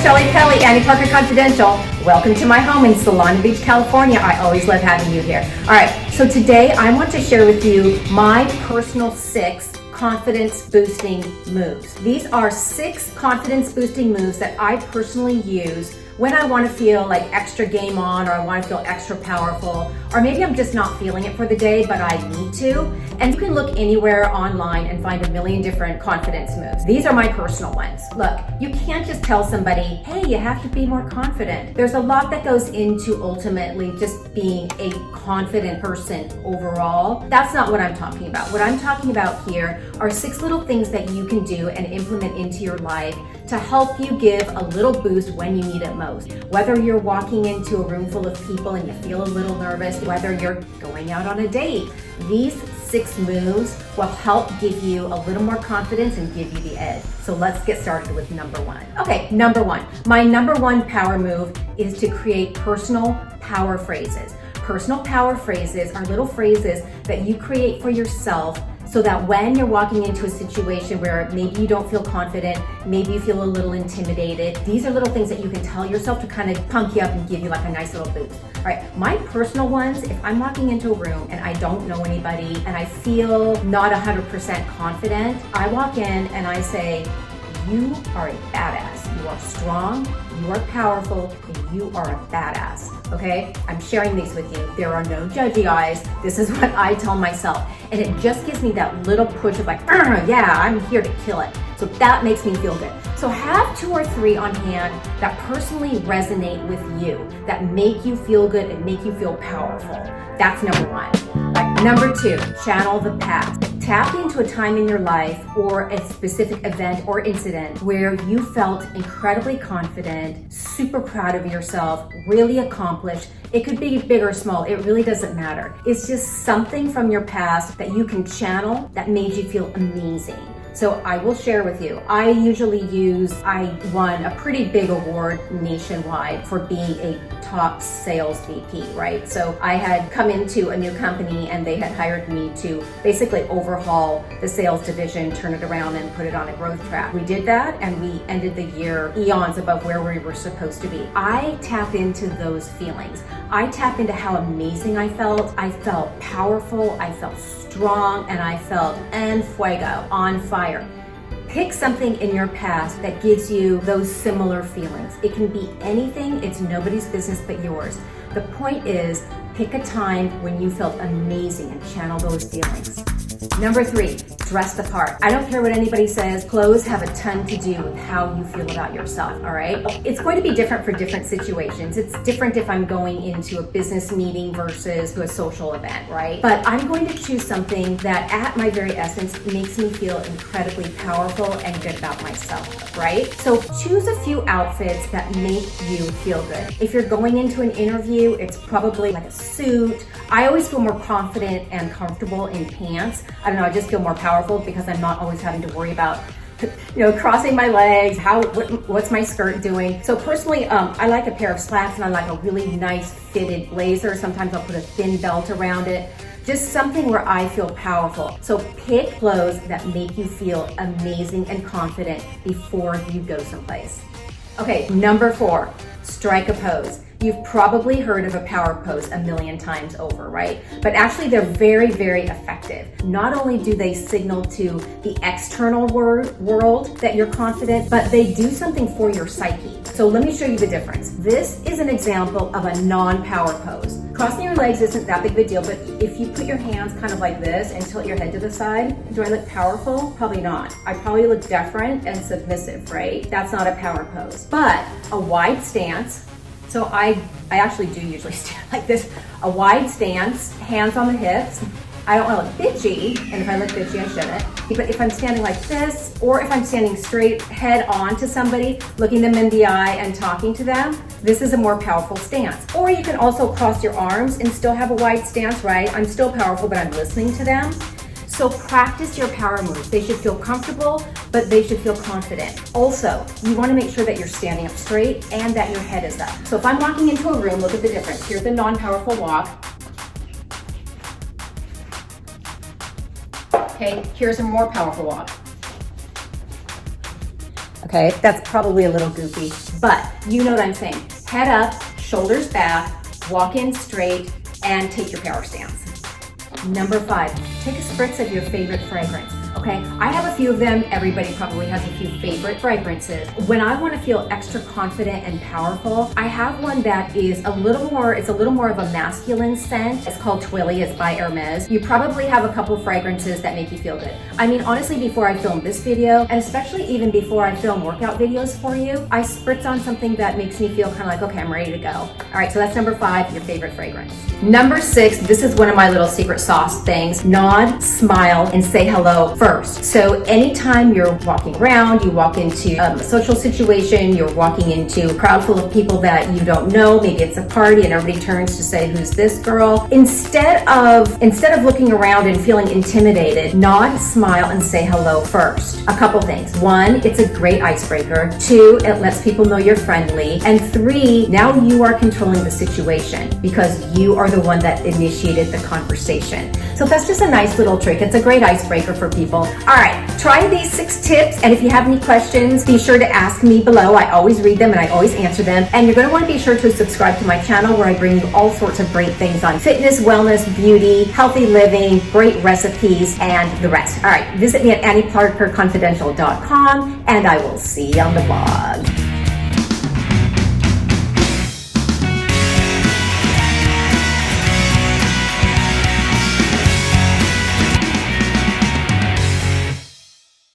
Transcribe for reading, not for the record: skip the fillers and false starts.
Shelly Kelly, Annie Parker Confidential. Welcome to my home in Solana Beach, California. I always love having you here. All right, so today I want to share with you my personal 6 confidence boosting moves. These are 6 confidence boosting moves that I personally use when I want to feel like extra game on, or I want to feel extra powerful, or maybe I'm just not feeling it for the day, but I need to. And you can look anywhere online and find a million different confidence moves. These are my personal ones. Look, you can't just tell somebody, hey, you have to be more confident. There's a lot that goes into ultimately just being a confident person overall. That's not what I'm talking about. What I'm talking about here are 6 little things that you can do and implement into your life to help you give a little boost when you need it most. Whether you're walking into a room full of people and you feel a little nervous, whether you're going out on a date, these 6 moves will help give you a little more confidence and give you the edge. So let's get started with number 1. Okay, number 1. My number 1 power move is to create personal power phrases. Personal power phrases are little phrases that you create for yourself so that when you're walking into a situation where maybe you don't feel confident, maybe you feel a little intimidated, these are little things that you can tell yourself to kind of pump you up and give you like a nice little boost. All right, my personal ones, if I'm walking into a room and I don't know anybody and I feel not 100% confident, I walk in and I say, you are a badass. You are strong, you are powerful, and you are a badass. Okay? I'm sharing these with you. There are no judgy eyes. This is what I tell myself. And it just gives me that little push of like, yeah, I'm here to kill it. So that makes me feel good. So have 2 or 3 on hand that personally resonate with you, that make you feel good and make you feel powerful. That's number 1. Like, number 2, channel the past. Tap into a time in your life or a specific event or incident where you felt incredibly confident, super proud of yourself, really accomplished. It could be big or small, it really doesn't matter. It's just something from your past that you can channel that made you feel amazing. So I will share with you. I won a pretty big award nationwide for being a top sales VP, right? So I had come into a new company and they had hired me to basically overhaul the sales division, turn it around and put it on a growth track. We did that and we ended the year eons above where we were supposed to be. I tap into those feelings. I tap into how amazing I felt. I felt powerful, I felt strong, and I felt en fuego, on fire. Pick something in your past that gives you those similar feelings. It can be anything, it's nobody's business but yours. The point is, pick a time when you felt amazing and channel those feelings. Number 3, dress the part. I don't care what anybody says, clothes have a ton to do with how you feel about yourself, all right? It's going to be different for different situations. It's different if I'm going into a business meeting versus to a social event, right? But I'm going to choose something that at my very essence makes me feel incredibly powerful and good about myself, right? So choose a few outfits that make you feel good. If you're going into an interview, it's probably like a suit. I always feel more confident and comfortable in pants. I don't know, I just feel more powerful because I'm not always having to worry about crossing my legs, what's my skirt doing. So personally, I like a pair of slacks and I like a really nice fitted blazer. Sometimes I'll put a thin belt around it. Just something where I feel powerful. So pick clothes that make you feel amazing and confident before you go someplace. Okay, number 4, strike a pose. You've probably heard of a power pose a million times over, right? But actually they're very, very effective. Not only do they signal to the external world that you're confident, but they do something for your psyche. So let me show you the difference. This is an example of a non-power pose. Crossing your legs isn't that big of a deal, but if you put your hands kind of like this and tilt your head to the side, do I look powerful? Probably not. I probably look deferent and submissive, right? That's not a power pose. But a wide stance, so I actually do usually stand like this. A wide stance, hands on the hips. I don't want to look bitchy, and if I look bitchy, I shouldn't. But if I'm standing like this, or if I'm standing straight head on to somebody, looking them in the eye and talking to them, this is a more powerful stance. Or you can also cross your arms and still have a wide stance, right? I'm still powerful, but I'm listening to them. So practice your power moves. They should feel comfortable, but they should feel confident. Also, you want to make sure that you're standing up straight and that your head is up. So if I'm walking into a room, look at the difference. Here's the non-powerful walk. Okay, here's a more powerful walk. Okay, that's probably a little goofy. but you know what I'm saying. Head up, shoulders back, walk in straight, and take your power stance. Number 5, take a spritz of your favorite fragrance. Okay, I have a few of them. Everybody probably has a few favorite fragrances. When I want to feel extra confident and powerful, I have one that is a little more of a masculine scent. It's called Twilly. It's by Hermes. You probably have a couple fragrances that make you feel good. I mean, honestly, before I film this video, and especially even before I film workout videos for you, I spritz on something that makes me feel kind of like, okay, I'm ready to go. All right, so that's number 5, your favorite fragrance. Number 6, this is one of my little secret sauce things. Nod, smile, and say hello first. So anytime you're walking around, you walk into a social situation, you're walking into a crowd full of people that you don't know, maybe it's a party and everybody turns to say, who's this girl? Instead of looking around and feeling intimidated, nod, smile, and say hello first. A couple things. 1, it's a great icebreaker. 2, it lets people know you're friendly. And 3, now you are controlling the situation because you are the one that initiated the conversation. So that's just a nice little trick. It's a great icebreaker for people. All right, try these 6 tips, and if you have any questions, be sure to ask me below. I always read them and I always answer them. And you're going to want to be sure to subscribe to my channel where I bring you all sorts of great things on fitness, wellness, beauty, healthy living, great recipes, and the rest. All right, visit me at AnnieParkerConfidential.com, and I will see you on the blog.